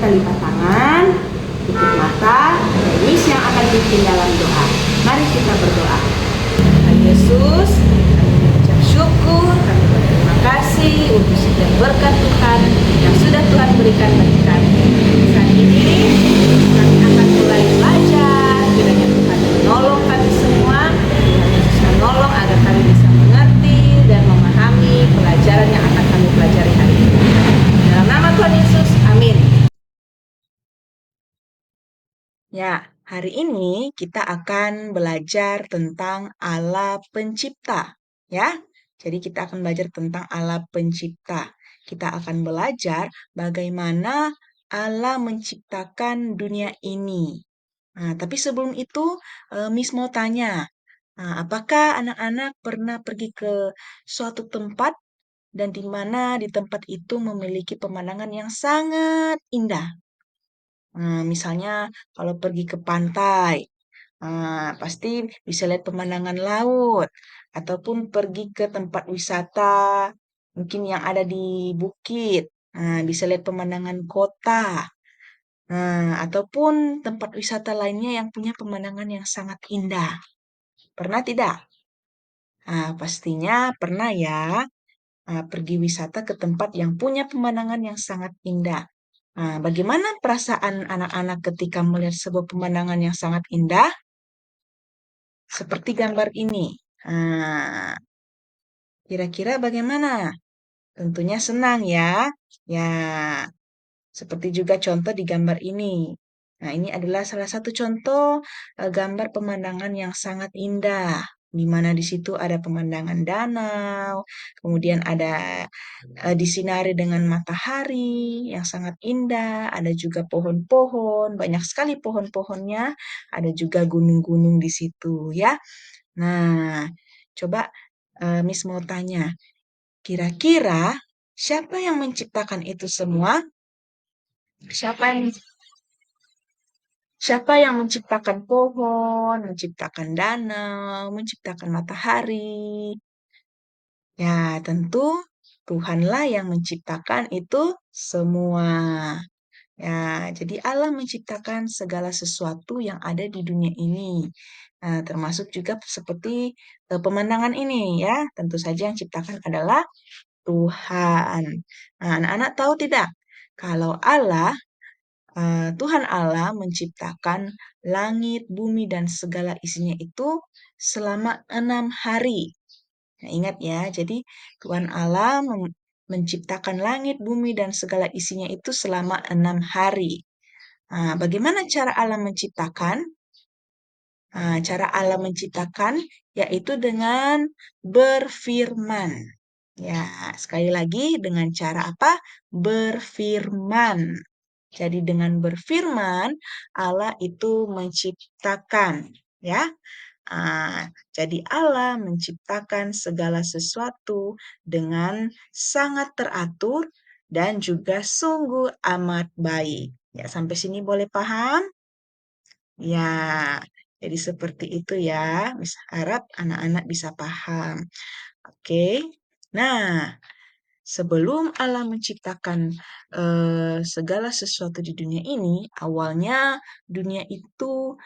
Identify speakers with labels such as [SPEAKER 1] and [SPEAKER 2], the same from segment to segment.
[SPEAKER 1] lipat tangan, tutup mata, Miss yang akan bikin dalam doa. Mari kita berdoa. Tuhan Yesus, kami mengucap syukur, kami berterima kasih untuk setiap berkat Tuhan yang sudah Tuhan berikan bagi kami. Saat ini kami akan mulai belajar. Kiranya Tuhan menolong kami semua, Tuhan Yesus menolong agar kami bisa mengerti dan memahami pelajaran yang akan kami pelajari hari ini. Dalam nama Tuhan Yesus, amin. Ya, hari ini kita akan belajar tentang Allah pencipta, ya. Jadi kita akan belajar tentang Allah pencipta. Kita akan belajar bagaimana Allah menciptakan dunia ini. Nah, tapi sebelum itu, Miss mau tanya, apakah anak-anak pernah pergi ke suatu tempat dan di mana di tempat itu memiliki pemandangan yang sangat indah? Misalnya kalau pergi ke pantai, pasti bisa lihat pemandangan laut, ataupun pergi ke tempat wisata, mungkin yang ada di bukit, bisa lihat pemandangan kota, ataupun tempat wisata lainnya yang punya pemandangan yang sangat indah. Pernah tidak? Pastinya pernah ya, pergi wisata ke tempat yang punya pemandangan yang sangat indah. Bagaimana perasaan anak-anak ketika melihat sebuah pemandangan yang sangat indah? Seperti gambar ini. Nah, kira-kira bagaimana? Tentunya senang ya. Ya, seperti juga contoh di gambar ini. Nah, ini adalah salah satu contoh gambar pemandangan yang sangat indah, di mana di situ ada pemandangan danau, kemudian ada disinari dengan matahari yang sangat indah, ada juga pohon-pohon, banyak sekali pohon-pohonnya, ada juga gunung-gunung di situ ya. Nah, coba Miss mau tanya, kira-kira siapa yang menciptakan itu semua? Siapa yang Siapa yang menciptakan pohon, menciptakan danau, menciptakan matahari? Ya, tentu Tuhanlah yang menciptakan itu semua. Ya, jadi Allah menciptakan segala sesuatu yang ada di dunia ini. Nah, termasuk juga seperti pemandangan ini ya. Tentu saja yang ciptakan adalah Tuhan. Nah, anak-anak tahu tidak? Kalau Tuhan Allah menciptakan langit, bumi, dan segala isinya itu selama 6 hari. Nah, ingat ya, jadi Tuhan Allah menciptakan langit, bumi, dan segala isinya itu selama 6 hari. Bagaimana cara Allah menciptakan? Cara Allah menciptakan yaitu dengan berfirman. Ya, sekali lagi dengan cara apa? Berfirman. Jadi dengan berfirman Allah itu menciptakan, ya. Jadi Allah menciptakan segala sesuatu dengan sangat teratur dan juga sungguh amat baik. Ya, sampai sini boleh paham? Ya, jadi seperti itu ya. Miss harap anak-anak bisa paham. Oke. Nah, sebelum Allah menciptakan segala sesuatu di dunia ini, awalnya dunia itu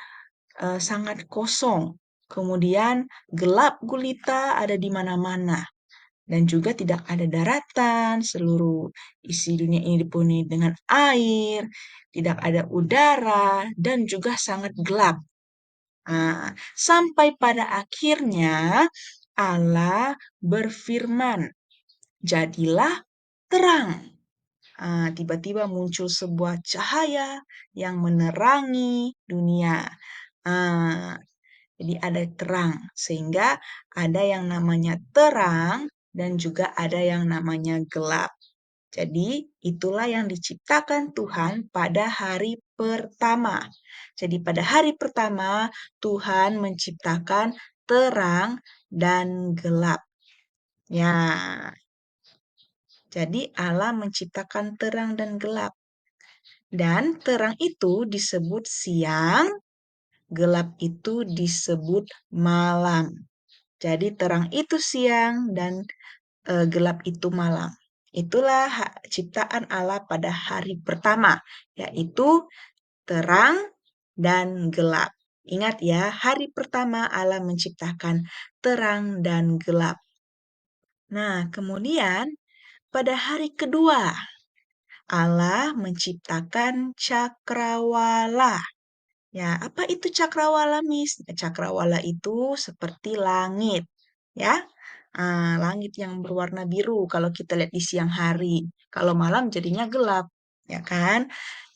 [SPEAKER 1] sangat kosong. Kemudian gelap gulita ada di mana-mana. Dan juga tidak ada daratan, seluruh isi dunia ini dipenuhi dengan air, tidak ada udara, dan juga sangat gelap. Sampai pada akhirnya Allah berfirman, jadilah terang. Tiba-tiba muncul sebuah cahaya yang menerangi dunia. Jadi ada terang, sehingga ada yang namanya terang dan juga ada yang namanya gelap. Jadi itulah yang diciptakan Tuhan pada hari pertama. Jadi pada hari pertama Tuhan menciptakan terang dan gelap. Ya, jadi Allah menciptakan terang dan gelap. Dan terang itu disebut siang, gelap itu disebut malam. Jadi terang itu siang dan gelap itu malam. Itulah ciptaan Allah pada hari pertama, yaitu terang dan gelap. Ingat ya, hari pertama Allah menciptakan terang dan gelap. Nah, kemudian pada hari kedua, Allah menciptakan cakrawala. Ya, apa itu cakrawala, Miss? Cakrawala itu seperti langit, ya. Langit yang berwarna biru kalau kita lihat di siang hari. Kalau malam jadinya gelap, ya kan?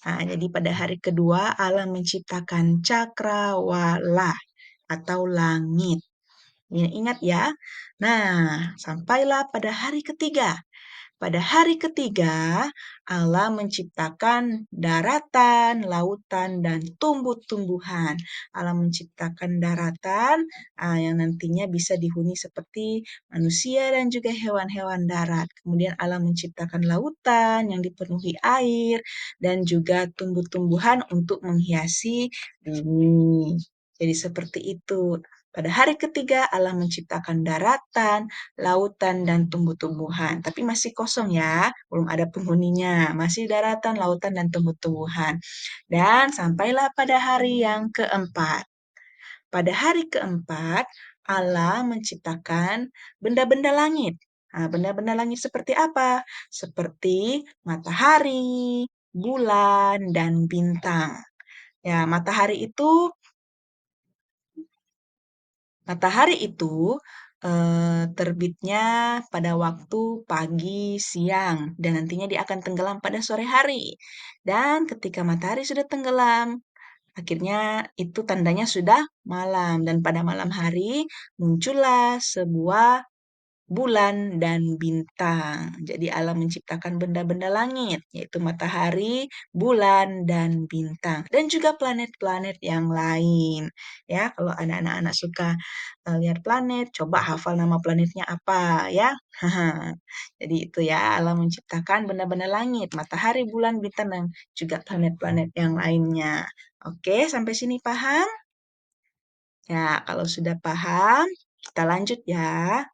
[SPEAKER 1] Jadi pada hari kedua Allah menciptakan cakrawala atau langit. Ingat ya. Nah, sampailah pada hari ketiga. Pada hari ketiga, Allah menciptakan daratan, lautan, dan tumbuh-tumbuhan. Allah menciptakan daratan yang nantinya bisa dihuni seperti manusia dan juga hewan-hewan darat. Kemudian Allah menciptakan lautan yang dipenuhi air dan juga tumbuh-tumbuhan untuk menghiasi bumi. Jadi seperti itu. Pada hari ketiga Allah menciptakan daratan, lautan, dan tumbuh-tumbuhan. Tapi masih kosong ya, belum ada penghuninya. Masih daratan, lautan, dan tumbuh-tumbuhan. Dan sampailah pada hari yang keempat. Pada hari keempat, Allah menciptakan benda-benda langit. Benda-benda langit seperti apa? Seperti matahari, bulan, dan bintang. Ya, matahari itu terbitnya pada waktu pagi, siang, dan nantinya dia akan tenggelam pada sore hari. Dan ketika matahari sudah tenggelam, akhirnya itu tandanya sudah malam. Dan pada malam hari muncullah sebuah bulan dan bintang. Jadi Allah menciptakan benda-benda langit, yaitu matahari, bulan, dan bintang. Dan juga planet-planet yang lain. Ya, kalau anak-anak suka lihat planet, coba hafal nama planetnya apa ya. Jadi itu ya, Allah menciptakan benda-benda langit, matahari, bulan, bintang, dan juga planet-planet yang lainnya. Oke, sampai sini paham? Ya, kalau sudah paham, kita lanjut ya.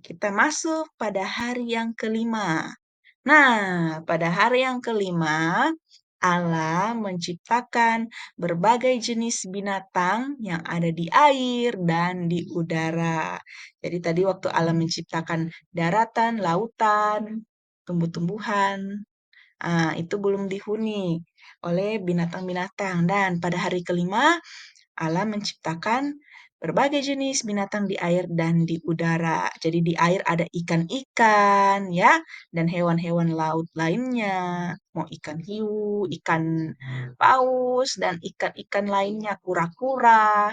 [SPEAKER 1] Kita masuk pada hari yang kelima. Nah, pada hari yang kelima, Allah menciptakan berbagai jenis binatang yang ada di air dan di udara. Jadi tadi waktu Allah menciptakan daratan, lautan, tumbuh-tumbuhan, itu belum dihuni oleh binatang-binatang. Dan pada hari kelima, Allah menciptakan berbagai jenis binatang di air dan di udara. Jadi di air ada ikan-ikan ya dan hewan-hewan laut lainnya. Mau ikan hiu, ikan paus dan ikan-ikan lainnya, kura-kura.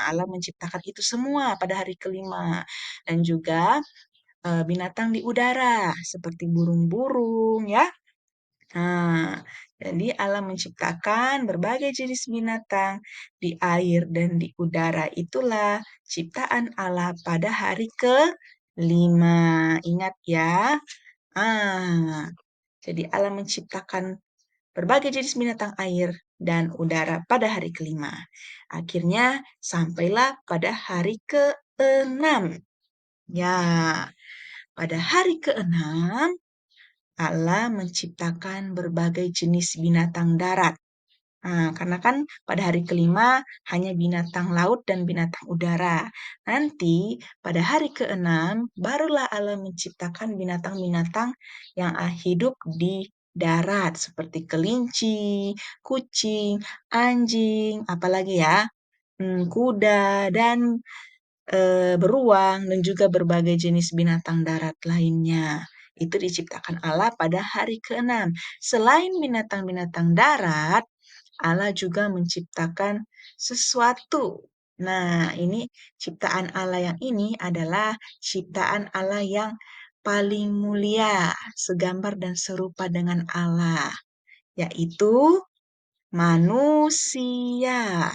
[SPEAKER 1] Allah menciptakan itu semua pada hari kelima. Dan juga binatang di udara seperti burung-burung ya. Nah, jadi Allah menciptakan berbagai jenis binatang di air dan di udara. Itulah ciptaan Allah pada hari ke-5. Ingat ya. Jadi Allah menciptakan berbagai jenis binatang air dan udara pada hari kelima. Akhirnya sampailah pada hari ke-6. Ya, pada hari ke-6 Allah menciptakan berbagai jenis binatang darat. Karena kan pada hari kelima hanya binatang laut dan binatang udara. Nanti pada hari ke-6 barulah Allah menciptakan binatang-binatang yang hidup di darat seperti kelinci, kucing, anjing, apalagi ya, kuda dan beruang dan juga berbagai jenis binatang darat lainnya. Itu diciptakan Allah pada hari ke-6. Selain binatang-binatang darat, Allah juga menciptakan sesuatu. Nah, ini ciptaan Allah yang ini adalah ciptaan Allah yang paling mulia, segambar dan serupa dengan Allah, yaitu manusia.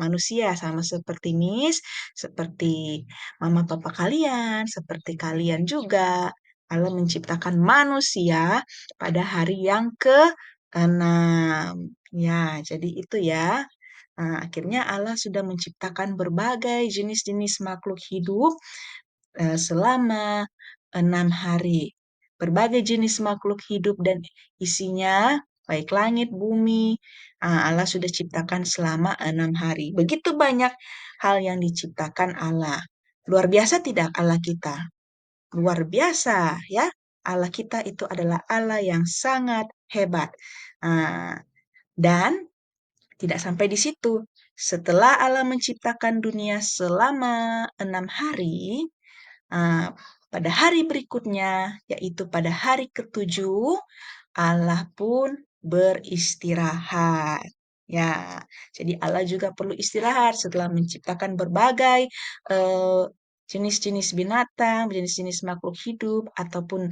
[SPEAKER 1] Manusia sama seperti Miss, seperti mama papa kalian, seperti kalian juga. Allah menciptakan manusia pada hari yang ke-6. Ya, jadi itu ya. Akhirnya Allah sudah menciptakan berbagai jenis-jenis makhluk hidup selama 6 hari. Berbagai jenis makhluk hidup dan isinya, baik langit, bumi, Allah sudah ciptakan selama 6 hari. Begitu banyak hal yang diciptakan Allah. Luar biasa tidak Allah kita? Luar biasa ya. Allah kita itu adalah Allah yang sangat hebat. Dan tidak sampai di situ. Setelah Allah menciptakan dunia selama 6 hari, pada hari berikutnya, yaitu pada hari ketujuh, Allah pun beristirahat. Ya, jadi Allah juga perlu istirahat setelah menciptakan berbagai jenis-jenis binatang, jenis-jenis makhluk hidup, ataupun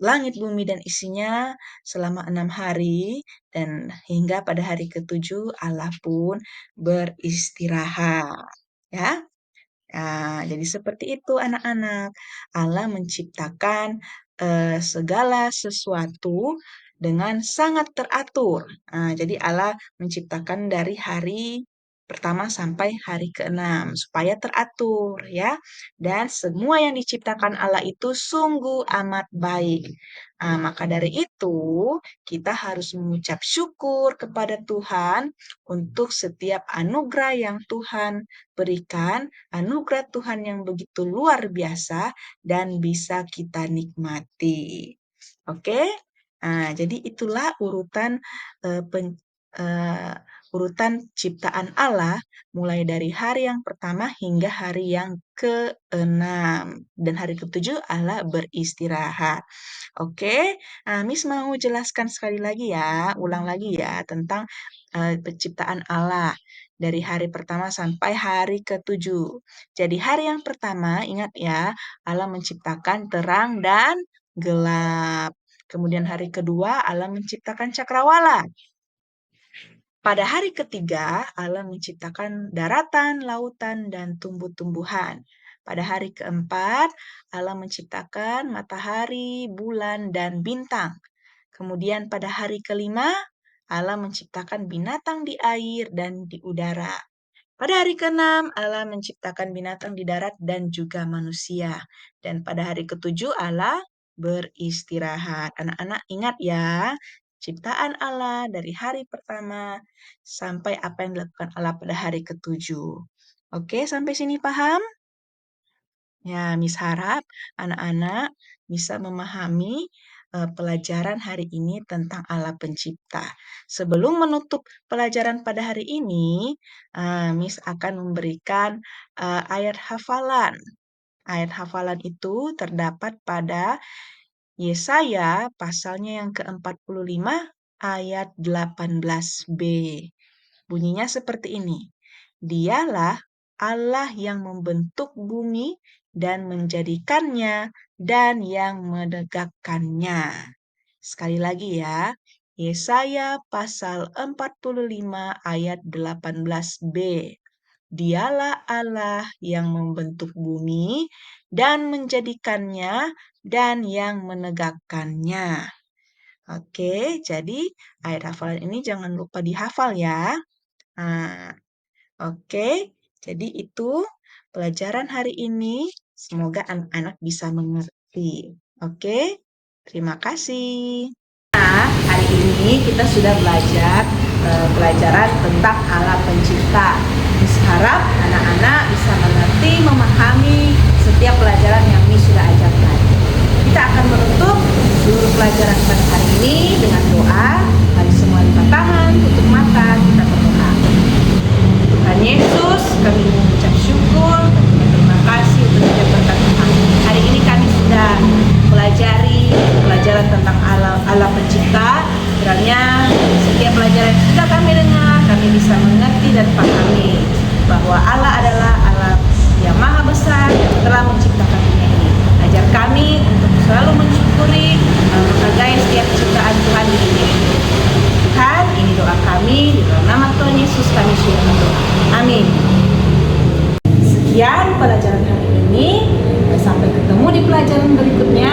[SPEAKER 1] langit, bumi, dan isinya selama 6 hari. Dan hingga pada hari ketujuh, Allah pun beristirahat. Ya, jadi seperti itu anak-anak. Allah menciptakan segala sesuatu dengan sangat teratur. Jadi Allah menciptakan dari hari pertama sampai hari ke-6 supaya teratur ya. Dan semua yang diciptakan Allah itu sungguh amat baik. Maka dari itu kita harus mengucap syukur kepada Tuhan untuk setiap anugerah yang Tuhan berikan, anugerah Tuhan yang begitu luar biasa dan bisa kita nikmati. Oke? Jadi itulah urutan ciptaan Allah mulai dari hari yang pertama hingga hari yang ke-6. Dan hari ke-7 Allah beristirahat. Oke, Miss mau jelaskan sekali lagi ya, ulang lagi ya tentang penciptaan Allah dari hari pertama sampai hari ke-7. Jadi hari yang pertama, ingat ya, Allah menciptakan terang dan gelap. Kemudian hari kedua, Allah menciptakan cakrawala. Pada hari ketiga, Allah menciptakan daratan, lautan, dan tumbuh-tumbuhan. Pada hari keempat, Allah menciptakan matahari, bulan, dan bintang. Kemudian pada hari kelima, Allah menciptakan binatang di air dan di udara. Pada hari ke-6, Allah menciptakan binatang di darat dan juga manusia. Dan pada hari ke-7, Allah beristirahat. Anak-anak ingat ya, ciptaan Allah dari hari pertama sampai apa yang dilakukan Allah pada hari ke-7. Oke, sampai sini paham? Ya, Miss harap anak-anak bisa memahami pelajaran hari ini tentang Allah Pencipta. Sebelum menutup pelajaran pada hari ini, Miss akan memberikan ayat hafalan. Ayat hafalan itu terdapat pada Yesaya pasalnya yang ke-45 ayat 18b. Bunyinya seperti ini. Dialah Allah yang membentuk bumi dan menjadikannya dan yang menegakkannya. Sekali lagi ya, Yesaya pasal 45 ayat 18b. Dialah Allah yang membentuk bumi dan menjadikannya dan yang menegakkannya. Oke, jadi ayat hafalan ini jangan lupa dihafal ya. Oke, jadi itu pelajaran hari ini. Semoga anak-anak bisa mengerti. Oke, terima kasih. Nah, hari ini kita sudah belajar pelajaran tentang Allah Pencipta. Miss harap anak-anak bisa mengerti, memahami setiap pelajaran yang Miss sudah ajarkan. Kita akan menutup seluruh pelajaran pada hari ini dengan doa. Mari semua lipat tangan, tutup mata, kita berdoa. Tuhan Yesus, kami mengucap syukur dan terima kasih untuk setiap berkat Tuhan. Hari ini kami sudah pelajari pelajaran tentang Allah Pencipta. Kiranya setiap pelajaran yang sudah kami dengar, kami bisa mengerti dan pahami bahwa Allah adalah Allah yang maha besar yang telah menciptakan dunia ini. Ajar kami untuk selalu mensyukuri, menghargai setiap ciptaan Tuhan di dunia ini. Tuhan, ini doa kami, di dalam nama Tuhan Yesus kami sudah berdoa. Amin. Sekian pelajaran hari ini. Sampai ketemu di pelajaran berikutnya.